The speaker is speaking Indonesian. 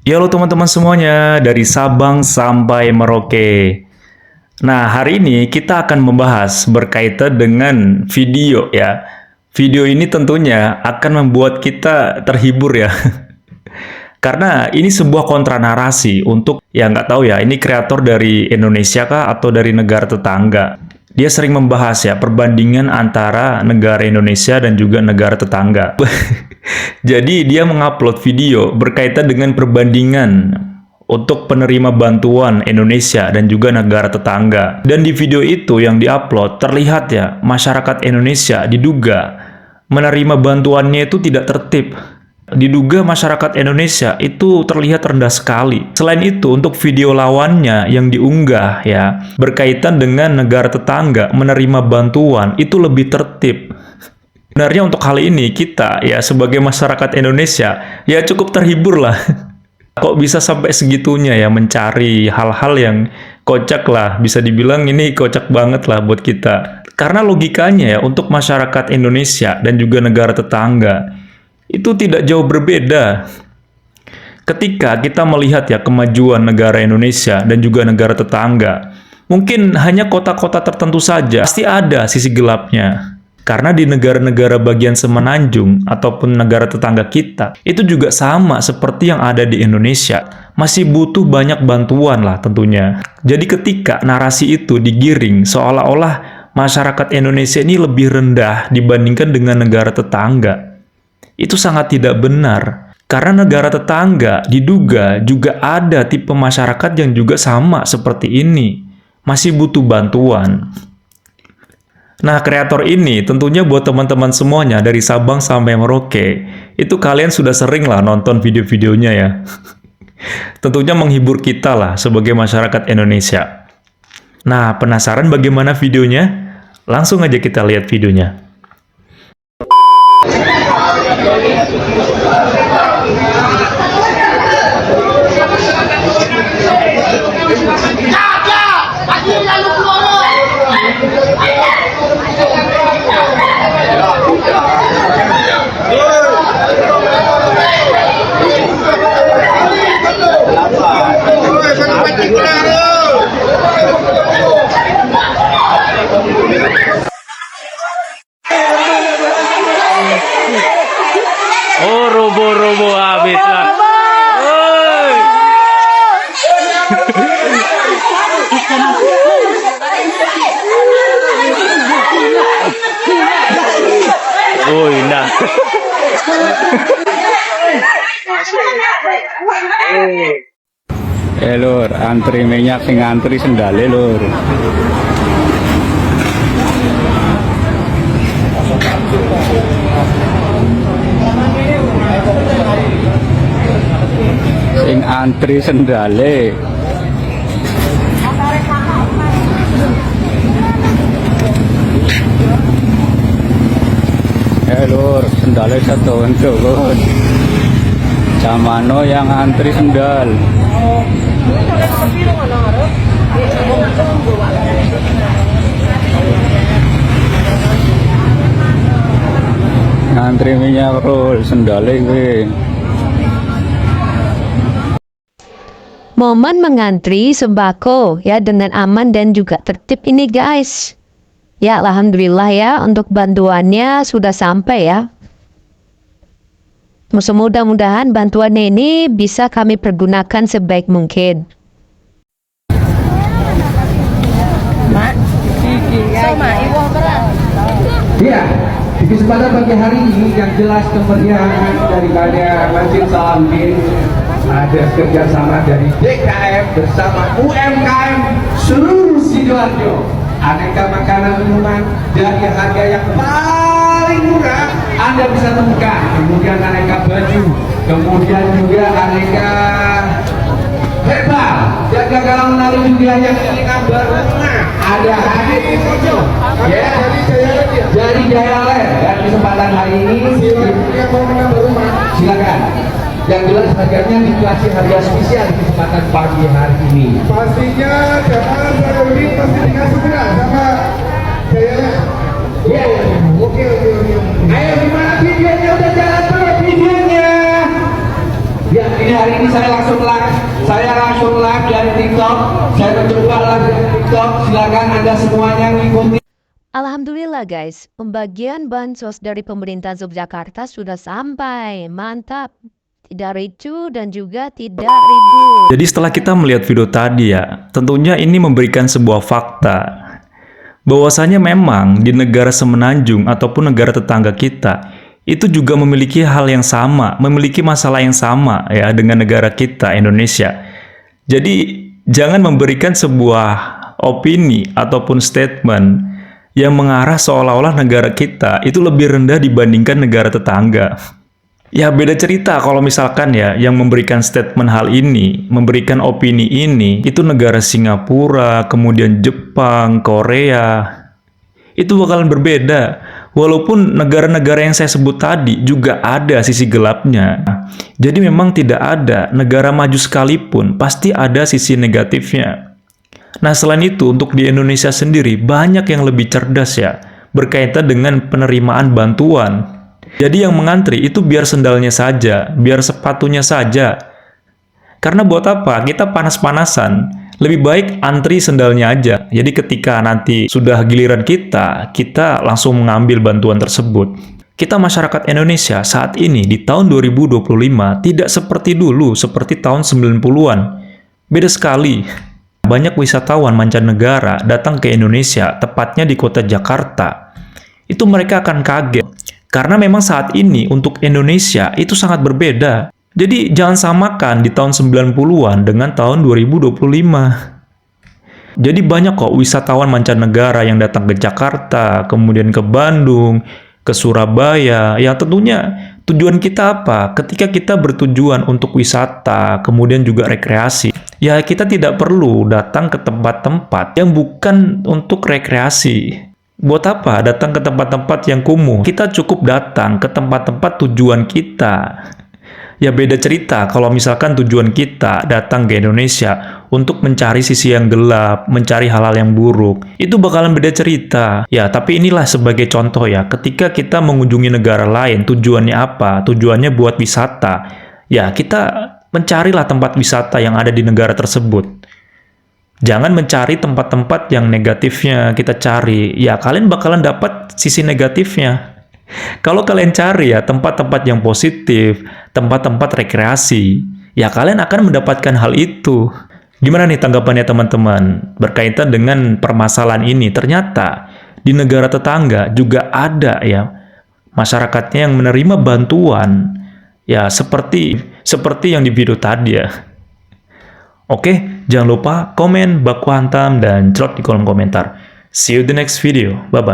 Ya halo teman-teman semuanya, dari Sabang sampai Merauke. Nah, hari ini kita akan membahas berkaitan dengan video ya. Video ini tentunya akan membuat kita terhibur ya. Karena ini sebuah kontra narasi untuk, ya nggak tahu ya, ini kreator dari Indonesia kah atau dari negara tetangga. Dia sering membahas ya, perbandingan antara negara Indonesia dan juga negara tetangga. Jadi dia mengupload video berkaitan dengan perbandingan untuk penerima bantuan Indonesia dan juga negara tetangga. Dan di video itu yang diupload terlihat ya, masyarakat Indonesia diduga menerima bantuannya itu tidak tertib. Diduga masyarakat Indonesia itu terlihat rendah sekali. Selain itu, untuk video lawannya yang diunggah ya, berkaitan dengan negara tetangga menerima bantuan itu lebih tertib. Sebenarnya untuk hal ini kita ya sebagai masyarakat Indonesia ya cukup terhibur lah. Kok bisa sampai segitunya ya mencari hal-hal yang kocak lah. Bisa dibilang ini kocak banget lah buat kita. Karena logikanya ya untuk masyarakat Indonesia dan juga negara tetangga itu tidak jauh berbeda. Ketika kita melihat ya kemajuan negara Indonesia dan juga negara tetangga, mungkin hanya kota-kota tertentu saja pasti ada sisi gelapnya. Karena di negara-negara bagian semenanjung ataupun negara tetangga kita, itu juga sama seperti yang ada di Indonesia. Masih butuh banyak bantuan lah tentunya. Jadi ketika narasi itu digiring seolah-olah masyarakat Indonesia ini lebih rendah dibandingkan dengan negara tetangga, itu sangat tidak benar. Karena negara tetangga diduga juga ada tipe masyarakat yang juga sama seperti ini. Masih butuh bantuan. Nah, kreator ini tentunya buat teman-teman semuanya dari Sabang sampai Merauke, itu kalian sudah sering lah nonton video-videonya ya. Tentunya menghibur kita lah sebagai masyarakat Indonesia. Nah, penasaran bagaimana videonya? Langsung aja kita lihat videonya. Oh, robo-robo habis lah. Woi. Oh, indah. Lur, antri minyak sing antri sendale lur. Sing antri sendale. Lur, sendale satu untuk lur. Jamano yang antri sendal. Ngantri minyak roll sendale gue. Momen mengantri sembako ya dengan aman dan juga tertib ini guys. Ya alhamdulillah ya untuk bantuannya sudah sampai ya. Mudah-mudahan bantuan ini bisa kami pergunakan sebaik mungkin. Iya, di kesempatan pagi hari ini yang jelas kemeriahan daripada Masjid Salahuddin ada kerjasama dari DKM bersama UMKM seluruh Sidoarjo. Aneka makanan minuman dari harga yang paling murah Anda bisa temukan. Kemudian aneka baju, kemudian juga aneka herbal. Jaga kalau menaruh juga yang ingin berwarna ada hadir di situ. Ya, dari Jayaland. Dan kesempatan hari ini yang mau menambah rumah silakan. Yang jelas harganya dikasih harga spesial di kesempatan pagi hari ini. Pastinya jamaah Salahuddin pasti dikasih berat sama Jayaland. Ya, oke. Ayo gimana videonya udah jalan tuh videonya? Ya, ini hari ini saya langsung silakan Anda semuanya mengikuti. Alhamdulillah guys, pembagian bansos dari pemerintah Yogyakarta sudah sampai. Mantap. Tidak ricu dan juga tidak ribut. Jadi setelah kita melihat video tadi ya, tentunya ini memberikan sebuah fakta bahwasanya memang di negara semenanjung ataupun negara tetangga kita itu juga memiliki hal yang sama, memiliki masalah yang sama ya dengan negara kita Indonesia. Jadi jangan memberikan sebuah opini ataupun statement yang mengarah seolah-olah negara kita itu lebih rendah dibandingkan negara tetangga. Ya beda cerita kalau misalkan ya yang memberikan statement hal ini, memberikan opini ini, itu negara Singapura, kemudian Jepang, Korea. Itu bakalan berbeda. Walaupun negara-negara yang saya sebut tadi juga ada sisi gelapnya. Jadi memang tidak ada negara maju sekalipun, pasti ada sisi negatifnya. Nah selain itu untuk di Indonesia sendiri banyak yang lebih cerdas ya, berkaitan dengan penerimaan bantuan. Jadi yang mengantri itu biar sendalnya saja, biar sepatunya saja. Karena buat apa? Kita panas-panasan. Lebih baik antri sendalnya aja. Jadi ketika nanti sudah giliran kita langsung mengambil bantuan tersebut. Kita masyarakat Indonesia saat ini di tahun 2025 tidak seperti dulu, seperti tahun 90-an. Beda sekali. Banyak wisatawan mancanegara datang ke Indonesia, tepatnya di kota Jakarta. Itu mereka akan kaget. Karena memang saat ini untuk Indonesia itu sangat berbeda. Jadi jangan samakan di tahun 90-an dengan tahun 2025. Jadi banyak kok wisatawan mancanegara yang datang ke Jakarta, kemudian ke Bandung, ke Surabaya. Ya tentunya tujuan kita apa? Ketika kita bertujuan untuk wisata, kemudian juga rekreasi. Ya kita tidak perlu datang ke tempat-tempat yang bukan untuk rekreasi. Buat apa datang ke tempat-tempat yang kumuh? Kita cukup datang ke tempat-tempat tujuan kita. Ya beda cerita kalau misalkan tujuan kita datang ke Indonesia untuk mencari sisi yang gelap, mencari hal-hal yang buruk. Itu bakalan beda cerita. Ya tapi inilah sebagai contoh ya, ketika kita mengunjungi negara lain, tujuannya apa? Tujuannya buat wisata. Ya kita mencarilah tempat wisata yang ada di negara tersebut. Jangan mencari tempat-tempat yang negatifnya kita cari. Ya, kalian bakalan dapat sisi negatifnya. Kalau kalian cari ya tempat-tempat yang positif, tempat-tempat rekreasi, ya kalian akan mendapatkan hal itu. Gimana nih tanggapannya teman-teman? Berkaitan dengan permasalahan ini, ternyata di negara tetangga juga ada ya masyarakatnya yang menerima bantuan. Ya, seperti yang di video tadi ya. Oke, jangan lupa komen, baku hantam, dan cerot di kolom komentar. See you the next video. Bye-bye.